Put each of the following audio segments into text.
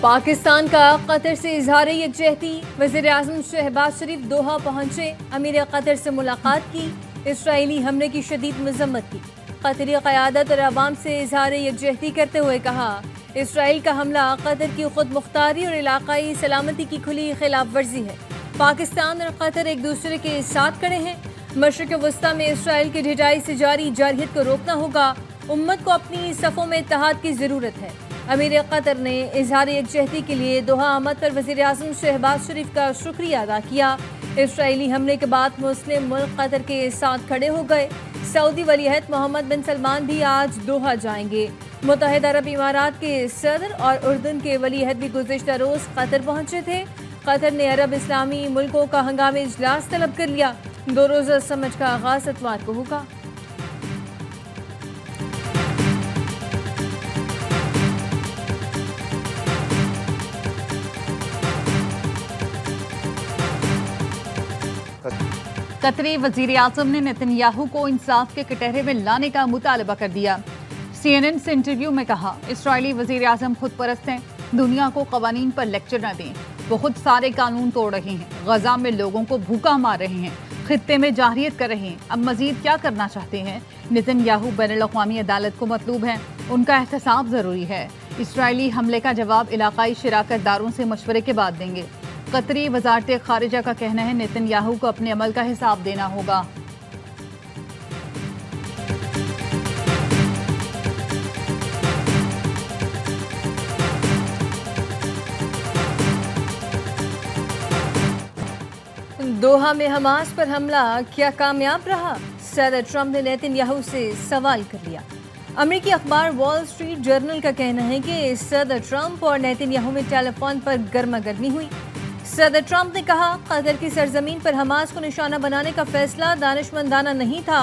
पाकिस्तान का कतर से इजहार यकजहती। वज़ीर-ए-आज़म शहबाज शरीफ दोहा पहुंचे, अमीर कतर से मुलाकात की, इसराइली हमले की शदीद मजम्मत की। कतरी क़यादत और अवाम से इजहार यकजहती करते हुए कहा, इसराइल का हमला कतर की खुद मुख्तारी और इलाकाई सलामती की खुली खिलाफ वर्जी है। पाकिस्तान और कतर एक दूसरे के साथ खड़े हैं। मशरिक़ वस्ता में इसराइल की ढिठाई से जारी जारहियत को रोकना होगा। उम्मत को अपनी सफ़ों में इत्तेहाद की ज़रूरत है। अमीर कतर ने इजहार यकजहती के लिए दोहा आमद पर वज़ीर-ए-आज़म शहबाज शरीफ का शुक्रिया अदा किया। इसराइली हमले के बाद मुस्लिम मुल्क कतर के साथ खड़े हो गए। सऊदी वलीअहद मोहम्मद बिन सलमान भी आज दोहा जाएंगे। मुत्तहिदा अरब इमारात के सदर और उर्दन के वलीअहद भी गुज़िश्ता रोज़ कतर पहुंचे थे। कतर ने अरब इस्लामी मुल्कों का हंगामी इजलास तलब कर लिया। 2 रोज़ा समझ का आगाज इतवार को होगा। कतरी वज़ीर-ए-आज़म ने नेतन्याहू को इंसाफ के कटहरे में लाने का मुतालबा कर दिया। CNN से इंटरव्यू में कहा, इसराइली वज़ीर-ए-आज़म खुद परस्त हैं, दुनिया को क़वानीन पर लेक्चर न दें। बहुत सारे कानून तोड़ रहे हैं, गजा में लोगों को भूखा मार रहे हैं, खित्ते में जाहिरियत कर रहे हैं। अब मजीद क्या करना चाहते हैं? नेतन्याहू बैनुल-अक़वामी अदालत को मतलूब हैं, उनका एहतसाब ज़रूरी है। इसराइली हमले का जवाब इलाकाई शराकत दारों से मशवरे के बाद देंगे। कतरी वज़ारत खारिजा का कहना है, नेतन्याहू को अपने अमल का हिसाब देना होगा। दोहा में हमास पर हमला क्या कामयाब रहा? सदर ट्रंप ने नेतन्याहू से सवाल कर लिया। अमेरिकी अखबार वॉल स्ट्रीट जर्नल का कहना है कि सदर ट्रंप और नेतन्याहू में टेलीफोन पर गर्मा गर्मी हुई। सदर ट्रंप ने कहा, कतर की सरजमीन पर हमास को निशाना बनाने का फैसला दानिशमंदाना नहीं था।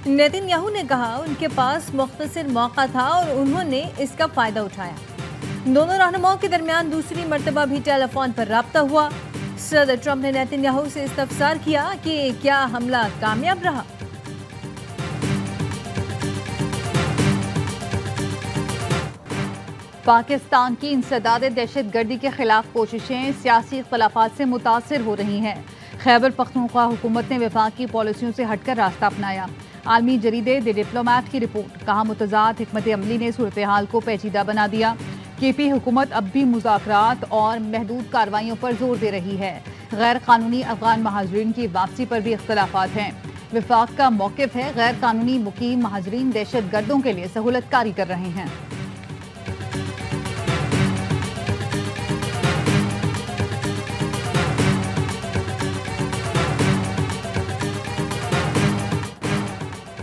नेतन्याहू ने कहा, उनके पास मुख्तसर मौका था और उन्होंने इसका फायदा उठाया। दोनों रहनुमाओं के दरमियान दूसरी मर्तबा भी टेलीफोन पर राब्ता हुआ। सदर ट्रंप ने नेतन्याहू से इस्तफसार किया कि क्या हमला कामयाब रहा। पाकिस्तान की इंसदाद दहशतगर्दी के खिलाफ कोशिशें सियासी इख्तलाफात से मुतासिर हो रही हैं। खैबर पख्तूनख्वा हुकूमत ने वफाक की पॉलिसियों से हटकर रास्ता अपनाया। आलमी जरीदे द डिप्लोमैट की रिपोर्ट, कहा मुतज़ाद हिकमत अमली ने सूरत हाल को पेचीदा बना दिया। केपी हुकूमत अब भी मुज़ाकरात और महदूद कार्रवाइयों पर जोर दे रही है। गैर कानूनी अफगान महाजरीन की वापसी पर भी इख्तलाफात हैं। वफाक का मौक़िफ़ है, गैर कानूनी मुकीम महाजरीन दहशत गर्दों के लिए सहूलतकारी कर रहे हैं।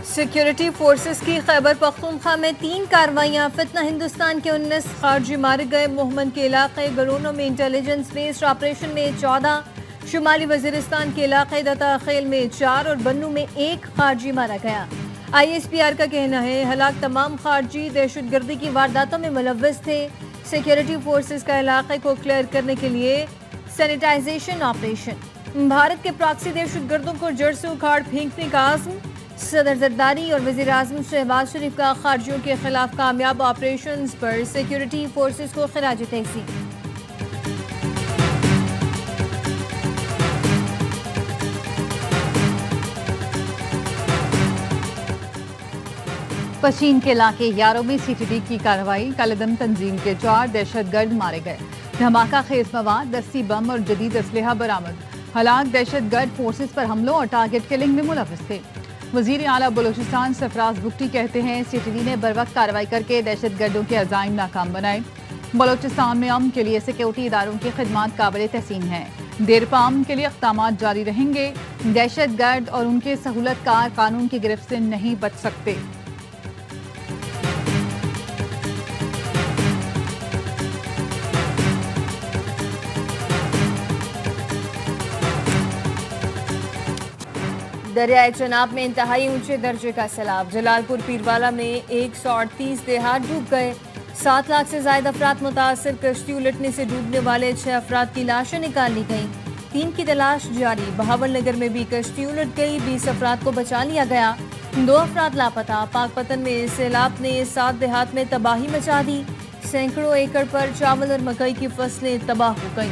सिक्योरिटी फोर्सेस की खैबर पख्तूनख्वा में 3 कार्रवाइयाँ। फितना हिंदुस्तान के 19 खारजी मारे गए। मोहम्मद के इलाके गरोनो में इंटेलिजेंस बेस्ड ऑपरेशन में 14, शुमाली वजीरिस्तान के इलाके दताखेल में 4 और बन्नू में 1 खारजी मारा गया। ISPR का कहना है, हलाक तमाम खारजी दहशतगर्दी की वारदातों में मुलव्वस थे। सिक्योरिटी फोर्सेस का इलाके को क्लियर करने के लिए सैनिटाइजेशन ऑपरेशन। भारत के प्रॉक्सी दहशतगर्दों को जड़ से उखाड़ फेंकने का आज़म। सदर जरदारी और वज़ीर-ए-आज़म शहबाज शरीफ का खारजियों के खिलाफ कामयाब ऑपरेशंस पर सिक्योरिटी फोर्सेस को खिराज तहसीन। पशीन के इलाके यारों में CTD की कार्रवाई। कलदम तंजीम के 4 दहशतगर्द मारे गए। धमाका खेज मवाद, दस्ती बम और जदीद असलहा बरामद। हलाक दहशतगर्द फोर्सेस पर हमलों और टारगेट किलिंग में मुलव्वस थे। वज़ीर आला बलोचिस्तान सरफराज बुगटी कहते हैं, CTD ने बर वक्त कार्रवाई करके दहशतगर्दों के अज़ाइम नाकाम बनाए। बलोचिस्तान में अमन के लिए सिक्योरिटी इदारों की खिदमात काबिल तहसीन है। देरपा अमन के लिए इक़दाम जारी रहेंगे। दहशतगर्द और उनके सहूलतकार कानून की गिरफ्त से नहीं बच सकते। दरियाए चनाब में इंतहाई ऊंचे दर्जे का सैलाब। जलालपुर पीरवाला में 138 देहात डूब गए। 7 लाख से ज्यादा अफराद मुतासर। कश्ती उलटने से डूबने वाले 6 अफराद की लाशें निकाल ली गईं। 3 की तलाश जारी। बहावल नगर में भी कश्ती उलट गई। 20 अफराद को बचा लिया गया। 2 अफराद लापता। पाकपतन में सैलाब ने 7 देहात में तबाही मचा दी। सैकड़ों एकड़ पर चावल और मकई की फसलें तबाह हो गईं।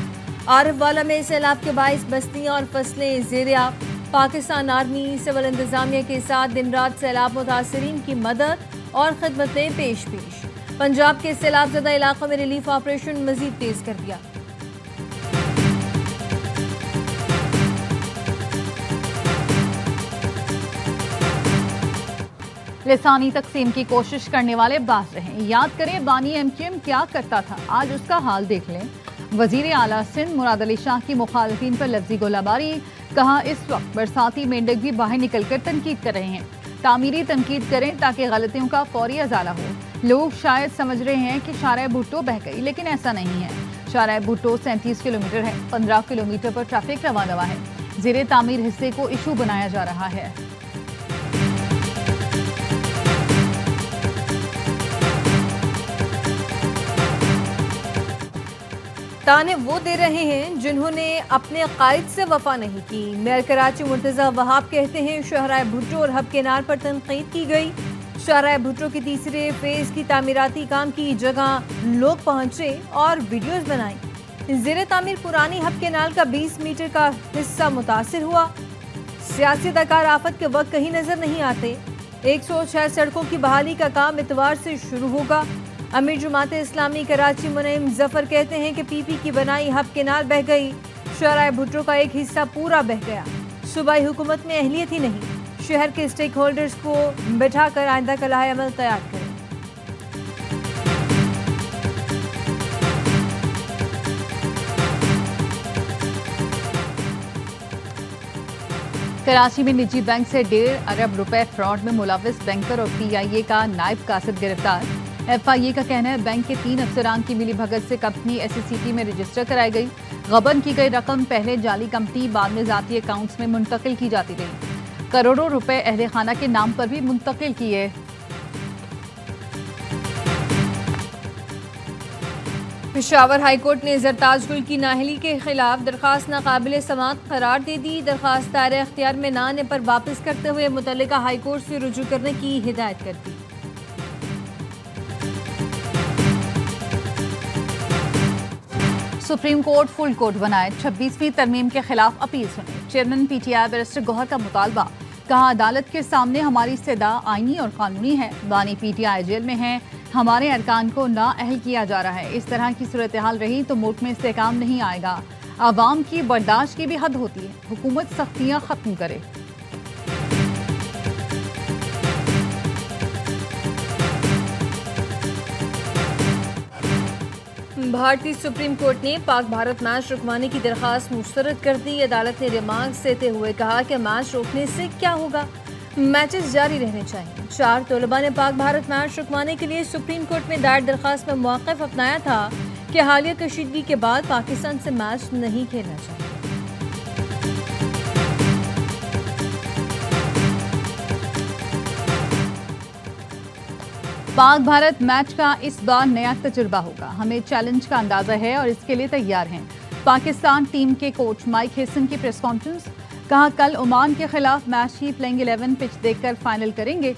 आरिफवाला में सैलाब के बाइस बस्तियां और फसलें ज़ेर-ए-आब। पाकिस्तान आर्मी सिविल इंतजामिया के साथ दिन रात सैलाब मुतासरीन की मदद और खिदमतें पेश। पंजाब के सैलाब ज़दा इलाकों में रिलीफ ऑपरेशन मजीद तेज कर दिया। लिसानी तकसीम की कोशिश करने वाले बाज रहे। याद करें बानी MQM क्या करता था, आज उसका हाल देख लें। वजीर आला सिंध मुराद अली शाह की मुखालफिन पर लफ्जी गोलाबारी। कहा इस वक्त बरसाती मेंढक भी बाहर निकलकर तनकीद कर रहे हैं। तामीरी तनकीद करें ताकि गलतियों का फौरी अजाला हो। लोग शायद समझ रहे हैं कि शारा भुट्टो बह गई, लेकिन ऐसा नहीं है। शारा भुट्टो 37 किलोमीटर है। 15 किलोमीटर पर ट्रैफिक रवा दवा है। ज़ेरे तामीर हिस्से को इशू बनाया जा रहा है। ताने वो दे रहे हैं जिन्होंने अपने कायद से वफा नहीं की। मेयर कराची मुर्तज़ा वहाब कहते हैं शाहराह भुट्टो और हब केनाल पर तनकीद की गई। शाहराह भुट्टो के तीसरे फेज की तामीराती काम की जगह लोग पहुंचे और वीडियोस बनाई। ज़ेरे तामीर पुरानी हब केनाल का 20 मीटर का हिस्सा मुतासिर हुआ। सियासी अदाकार आफत के वक्त कहीं नजर नहीं आते। 106 सड़कों की बहाली का काम इतवार से शुरू होगा। अमीर जुमात इस्लामी कराची मुनीम जफर कहते हैं कि PP की बनाई हब केनाल बह गई। शाहराह भुट्टो का एक हिस्सा पूरा बह गया। सूबाई हुकूमत में अहलियत ही नहीं। शहर के स्टेक होल्डर्स को बैठाकर आइंदा का लाहे अमल तैयार करें। कराची में निजी बैंक से 1.5 अरब रुपए फ्रॉड में मुलविस बैंकर और PIA का नायब कासिद गिरफ्तार। FIA का कहना है बैंक के 3 अफसरान की मिली भगत से कंपनी SCCP में रजिस्टर कराई गई। गबन की गई रकम पहले जाली कंपनी बाद में जाती अकाउंट्स में मुंतकिल की जाती रही। करोड़ों रुपए अहले खाना के नाम पर भी मुंतकिल किए। पेशावर हाईकोर्ट ने जरताज गुल की नाअहली के खिलाफ दरखास्त नाकाबिल समाअत करार दे दी। दरखास्त दायरे अख्तियार में न आने पर वापस करते हुए मुतल्लिका हाईकोर्ट से रुजू करने की हिदायत कर दी। सुप्रीम कोर्ट फुल कोर्ट बनाए। 26वीं तरमीम के खिलाफ अपील सुनी। चेयरमैन PTI बैरिस्टर गौहर का मुतालबा। कहा अदालत के सामने हमारी इस्तदा आईनी और कानूनी है। बानी PTI जेल में है। हमारे अरकान को नाअहल किया जा रहा है। इस तरह की सूरत हाल रही तो मुल्क में इस्तेहकाम नहीं आएगा। आवाम की बर्दाश्त की भी हद होती है। हुकूमत सख्तियाँ खत्म करे। भारतीय सुप्रीम कोर्ट ने पाक भारत मैच रुकवाने की दरखास्त मुस्तरद कर दी। अदालत ने रिमार्क्स देते हुए कहा कि मैच रोकने से क्या होगा, मैचेस जारी रहने चाहिए। 4 तलबा ने पाक भारत मैच रुकवाने के लिए सुप्रीम कोर्ट में दायर दरखास्त में मौक़िफ़ अपनाया था कि हालिया कशीदगी के बाद पाकिस्तान से मैच नहीं खेलना चाहिए। पाक भारत मैच का इस बार नया तजुर्बा होगा। हमें चैलेंज का अंदाजा है और इसके लिए तैयार हैं। पाकिस्तान टीम के कोच माइक हेसन की प्रेस कॉन्फ्रेंस। कहा कल ओमान के खिलाफ मैच की प्लेइंग 11 पिच देखकर फाइनल करेंगे।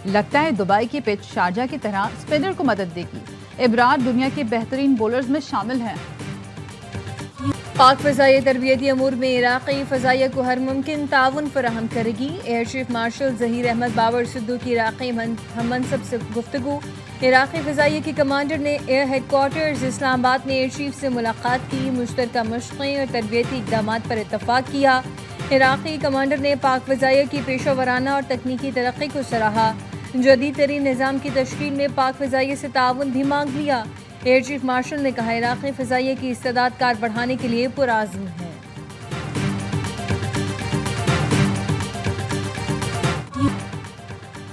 लगता है दुबई की पिच शारजा की तरह स्पिनर को मदद देगी। इब्रार दुनिया के बेहतरीन बॉलर्स में शामिल हैं। पाक फ़ज़ाई तरबियती अमूर में इराक़ी फ़ज़ाइया को हर मुमकिन ताउन फराहम करेगी। Air chief marshal Zaheer Ahmed Babar Sidhu की इराक़ी हममनसब से गुफ्तगू। इराक़ी फ़ज़ाइया के कमांडर ने एयर हेडक्वार्टर्स इस्लामाबाद में एयर चीफ से मुलाकात की। मुश्तरका मशक़ें और तरबियती इक़दाम पर इत्तफ़ाक़ किया। इराक़ी कमांडर ने पाक फ़ज़ाइया की पेशा वराना और तकनीकी तरक्की को सराहा। जदीद तरीन निज़ाम की तश्कील में पाक फ़ज़ाइया से ताउन भी मांग लिया। एयर चीफ मार्शल ने कहा इराक़ी फ़ज़ाइया की इस्तेदाद कार बढ़ाने के लिए पुरआज़्म है।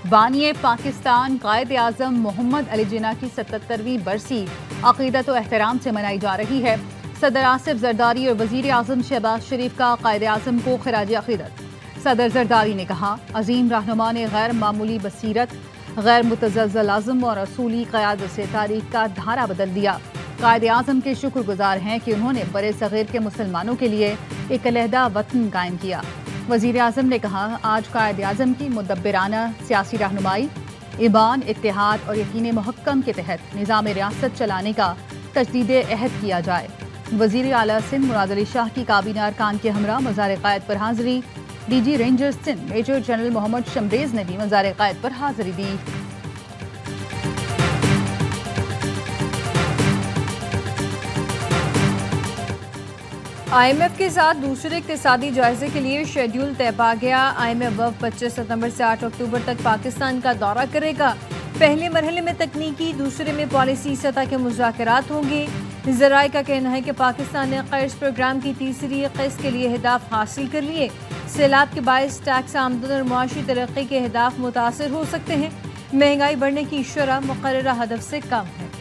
बानिए पाकिस्तान कायद आज़म मोहम्मद अली जिन्ना की 77वीं बरसी अक़ीदत व एहतराम से मनाई जा रही है। सदर आसिफ जरदारी और वज़ीर आज़म शहबाज शरीफ का कायद आज़म को खिराज अक़ीदत। सदर जरदारी ने कहा अजीम रहनुमा ने गैर मामूली बसीरत, गैर मुतज़ल्ज़ल आज़म और असूली क़यादत से तारीख़ का धारा बदल दिया। कायद आज़म के शुक्रगुजार हैं कि उन्होंने बड़े सग़ीर के मुसलमानों के लिए एक अलहदा वतन कायम किया। वज़ीर आज़म ने कहा आज कायद आज़म की मुदब्बिराना सियासी रहनुमाई, ईमान, इत्तेहाद और यकीन मुहक्कम के तहत निज़ाम रियासत चलाने का तजदीद अहद किया जाए। वज़ीर आला सिंध मुराद अली शाह की काबीना अरकान के हमरा मज़ार क़ायद पर हाज़िरी। DG rangers Sindh major general Mohammad Shamrez ने भी मज़ार क़ायद पर हाज़िरी दी। IMF के साथ दूसरे इक़्तिसादी जायजे के लिए शेड्यूल तय पा गया। IMF वफ़द 25 सितंबर से 8 अक्टूबर तक पाकिस्तान का दौरा करेगा। पहले मरहले में तकनीकी, दूसरे में पॉलिसी सतह के मुज़ाकरात होंगे। ज़राए का कहना है कि पाकिस्तान ने कर्ज प्रोग्राम की तीसरी किस्त के लिए अहदाफ हासिल कर लिए। सैलाब के बायस टैक्स आमदन और मुआशी तरक्की के अहदाफ मुतासर हो सकते हैं। महंगाई बढ़ने की शरह मुकर्ररा हदफ से कम है।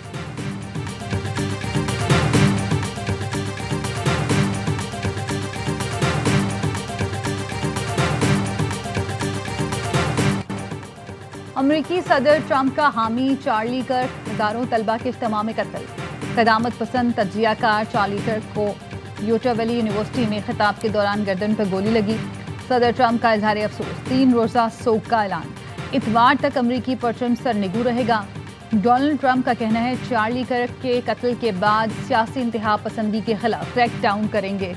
अमरीकी सदर ट्रंप का हामी चार्ली कर्क हजारों तलबा के इज्तिमा में कत्ल। क़दामत पसंद तज्जियाकार चार्ली कर्क को यूटा वैली यूनिवर्सिटी में खिताब के दौरान गर्दन पर गोली लगी। सदर ट्रंप का इजहार अफसोस, 3 रोज़ा सोग का ऐलान। इतवार तक अमरीकी परचम सरनिगू रहेगा। डोनाल्ड ट्रंप का कहना है चार्ली कर्क के कत्ल के बाद सियासी इंतहा पसंदी के खिलाफ क्रैक डाउन करेंगे।